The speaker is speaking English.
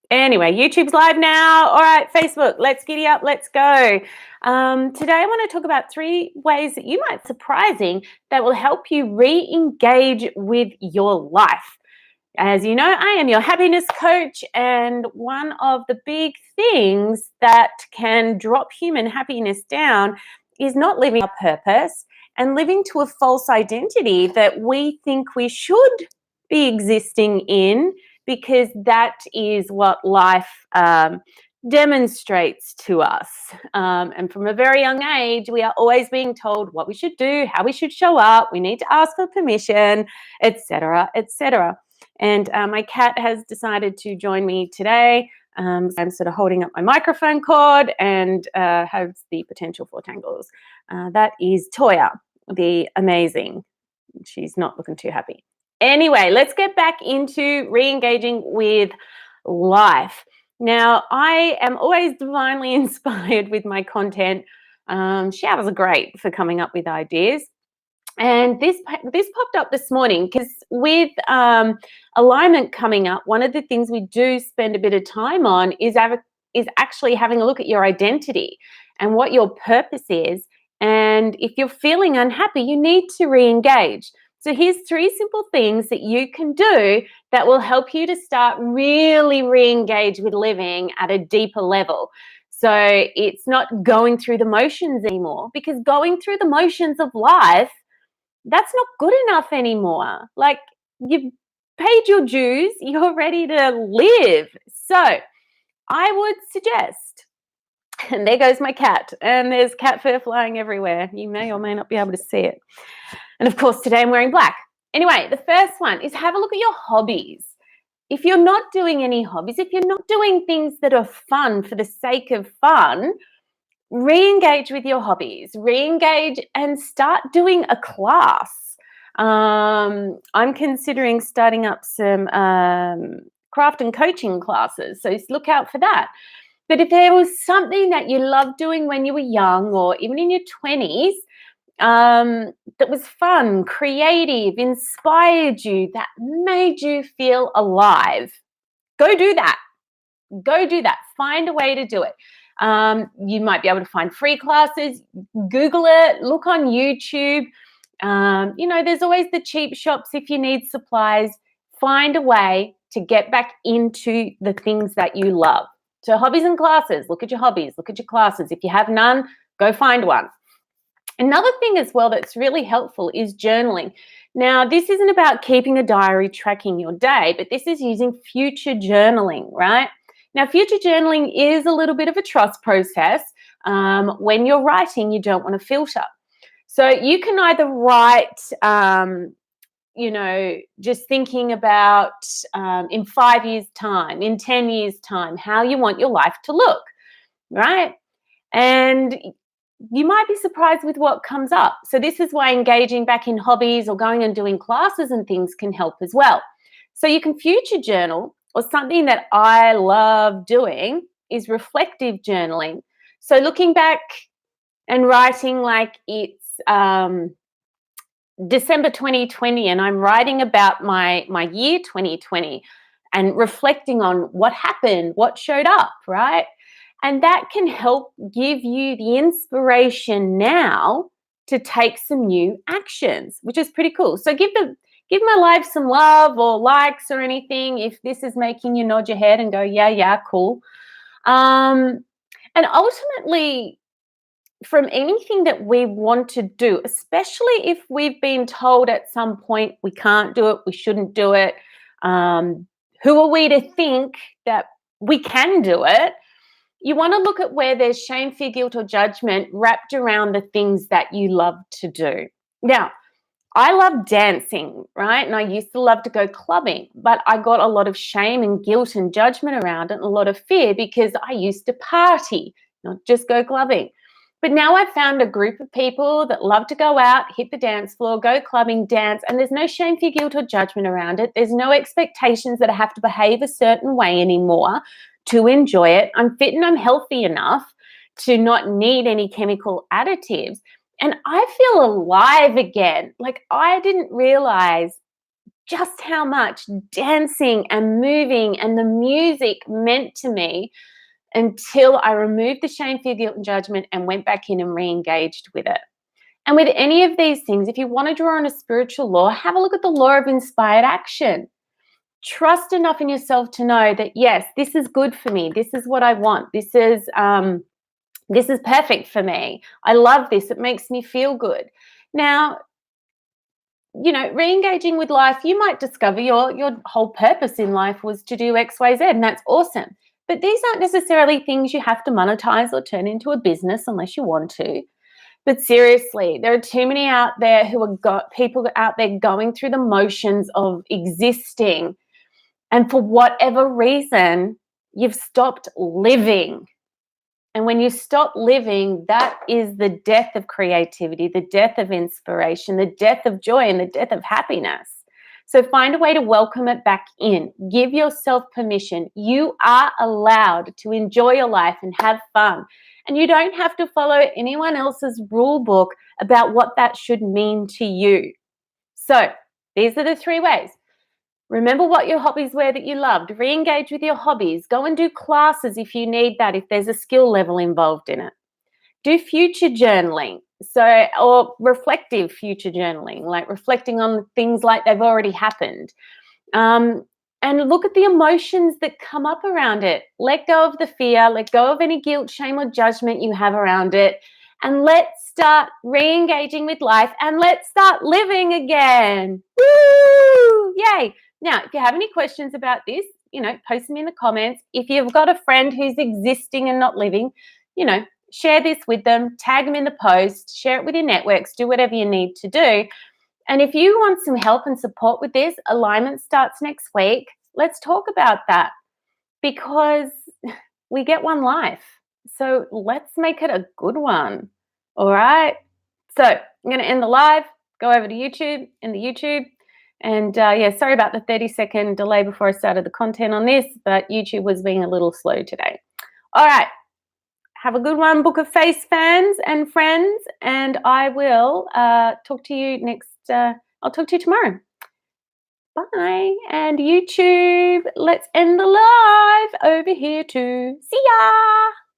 Anyway, YouTube's live now. All right, Facebook, let's giddy up, let's go. Today, I want to talk about 3 ways that you might surprising that will help you re-engage with your life. As you know, I am your happiness coach, and one of the big things that can drop human happiness down is not living our purpose and living to a false identity that we think we should be existing in, because that is what life demonstrates to us. And from a very young age, we are always being told what we should do, how we should show up, we need to ask for permission, etc., etc. And my cat has decided to join me today. I'm sort of holding up my microphone cord and has the potential for tangles. That is Toya, the amazing. She's not looking too happy. Anyway, let's get back into re-engaging with life. Now, I am always divinely inspired with my content. Showers are great for coming up with ideas. And this popped up this morning because with alignment coming up, one of the things we do spend a bit of time on is actually having a look at your identity and what your purpose is. And if you're feeling unhappy, you need to re-engage. So here's 3 simple things that you can do that will help you to start really re-engage with living at a deeper level. So it's not going through the motions anymore, because going through the motions of life, that's not good enough anymore. Like, you've paid your dues, you're ready to live. So I would suggest, and there goes my cat, and there's cat fur flying everywhere. You may or may not be able to see it. And of course, today I'm wearing black. Anyway, the first one is have a look at your hobbies. If you're not doing any hobbies, if you're not doing things that are fun for the sake of fun, re-engage with your hobbies, re-engage and start doing a class. I'm considering starting up some craft and coaching classes, so look out for that. But if there was something that you loved doing when you were young or even in your 20s, that was fun, creative, inspired you, that made you feel alive, go do that. Go do that. Find a way to do it. You might be able to find free classes, Google it, look on YouTube. There's always the cheap shops if you need supplies. Find a way to get back into the things that you love. So hobbies and classes, look at your hobbies, look at your classes. If you have none, go find one. Another thing as well that's really helpful is journaling. Now, this isn't about keeping a diary tracking your day, but this is using future journaling, right? Now, future journaling is a little bit of a trust process. When you're writing, you don't want to filter. So you can either write, just thinking about in 5 years' time, in 10 years' time, how you want your life to look, right? And you might be surprised with what comes up. So this is why engaging back in hobbies or going and doing classes and things can help as well. So you can future journal, or something that I love doing is reflective journaling. So looking back and writing like it's December 2020 and I'm writing about my year 2020 and reflecting on what happened, what showed up, right? And that can help give you the inspiration now to take some new actions, which is pretty cool. So give my life some love or likes or anything if this is making you nod your head and go, yeah, cool. And ultimately, from anything that we want to do, especially if we've been told at some point we can't do it, we shouldn't do it, who are we to think that we can do it? You want to look at where there's shame, fear, guilt, or judgment wrapped around the things that you love to do. Now, I love dancing, right? And I used to love to go clubbing, but I got a lot of shame and guilt and judgment around it and a lot of fear because I used to party, not just go clubbing. But now I've found a group of people that love to go out, hit the dance floor, go clubbing, dance, and there's no shame, fear, guilt, or judgment around it. There's no expectations that I have to behave a certain way anymore to enjoy it. I'm fit and I'm healthy enough to not need any chemical additives. And I feel alive again. Like, I didn't realize just how much dancing and moving and the music meant to me until I removed the shame, fear, guilt, and judgment and went back in and re-engaged with it. And with any of these things, if you want to draw on a spiritual law, have a look at the law of inspired action. Trust enough in yourself to know that, yes, this is good for me. This is what I want. This is perfect for me. I love this. It makes me feel good. Now, re-engaging with life, you might discover your whole purpose in life was to do X, Y, Z, and that's awesome. But these aren't necessarily things you have to monetize or turn into a business unless you want to. But seriously, there are too many out there people out there going through the motions of existing, and for whatever reason, you've stopped living. And when you stop living, that is the death of creativity, the death of inspiration, the death of joy, and the death of happiness. So find a way to welcome it back in. Give yourself permission. You are allowed to enjoy your life and have fun. And you don't have to follow anyone else's rule book about what that should mean to you. So these are the 3 ways. Remember what your hobbies were that you loved. Re-engage with your hobbies. Go and do classes if you need that, if there's a skill level involved in it. Do future journaling, or reflective future journaling, like reflecting on things like they've already happened. And look at the emotions that come up around it. Let go of the fear, let go of any guilt, shame, or judgment you have around it. And let's start re-engaging with life, and let's start living again. Woo! Yay! Now, if you have any questions about this, post them in the comments. If you've got a friend who's existing and not living, share this with them, tag them in the post, share it with your networks, do whatever you need to do. And if you want some help and support with this, alignment starts next week. Let's talk about that, because we get one life. So let's make it a good one. All right. So I'm going to end the live, go over to YouTube, in the YouTube. And sorry about the 30-second delay before I started the content on this, but YouTube was being a little slow today. All right. Have a good one, Book of Face fans and friends. And I will talk to you I'll talk to you tomorrow. Bye. And YouTube, let's end the live over here too. See ya.